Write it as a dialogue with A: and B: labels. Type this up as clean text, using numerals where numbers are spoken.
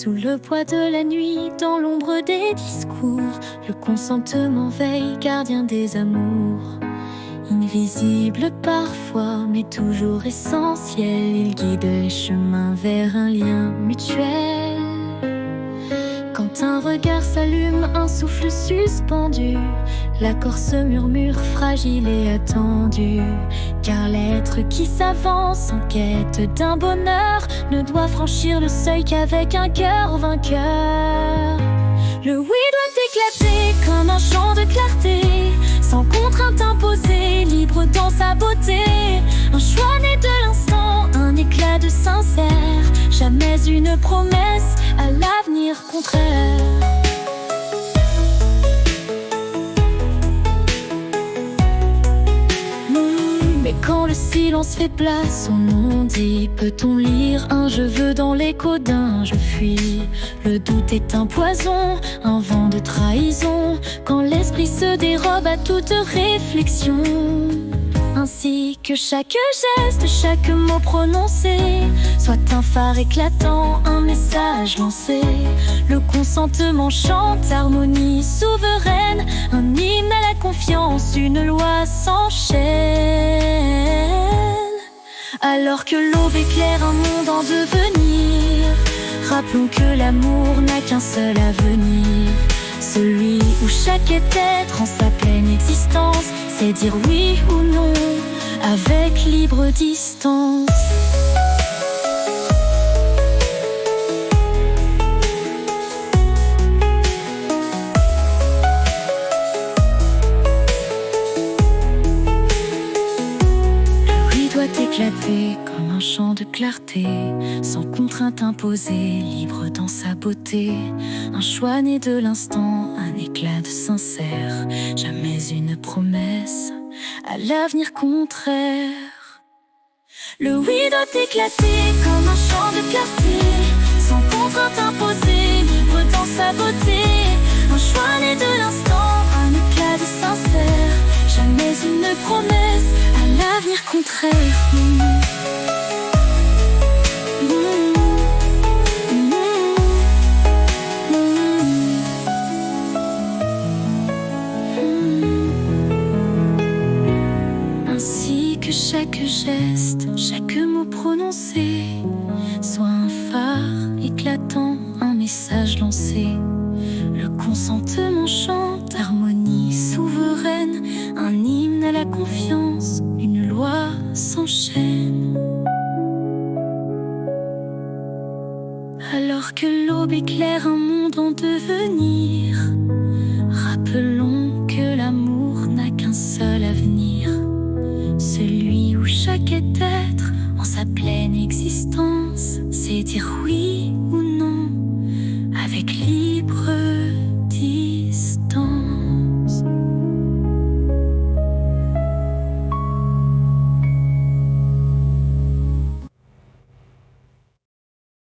A: Sous le poids de la nuit, dans l'ombre des discours, le consentement veille, gardien des amours. Invisible parfois, mais toujours essentiel, il guide les chemins vers un lien mutuel. Quand un regard s'allume, un souffle suspendu, l'accord se murmure, fragile et attendu. Car l'être qui s'avance en quête d'un bonheur ne doit franchir le seuil qu'avec un cœur vainqueur. Le oui doit éclater comme un champ de clarté, sans contrainte imposée, libre dans sa beauté. Un choix né de l'instant, un éclat de sincère, jamais une promesse à l'avenir contraire. Mais quand le silence fait place au non-dit, peut-on lire un je veux dans l'écho d'un je fuis? Le doute est un poison, un vent de trahison, quand l'esprit se dérobe à toute réflexion. Ainsi que chaque geste, chaque mot prononcé soit un phare éclatant, un message lancé. Le consentement chante, harmonie souveraine, un hymne à la confiance, une loi s'enchaîne. Alors que l'aube éclaire un monde en devenir, rappelons que l'amour n'a qu'un seul avenir. Celui où chaque être en sa pleine existence sait dire oui ou non avec libre distance. Le oui doit éclater comme un champ de clarté, sans contrainte imposée, libre dans sa beauté. Un choix né de l'instant, un éclat de sincère, jamais une promesse à l'avenir contraire. Le oui doit éclater comme un champ de clarté, sans contrainte imposée, libre dans sa beauté. Un choix né de l'instant, un éclat de sincère, jamais une promesse à l'avenir contraire. Ainsi que chaque geste, chaque mot prononcé soit un phare éclatant, un message lancé. Le consentement chante, harmonie souveraine, un hymne à la confiance, une loi s'enchaîne. Alors que l'aube éclaire un monde en devenir, rappelons que l'amour n'a qu'un seul avenir. Celui où chaque être, en sa pleine existence, sait dire oui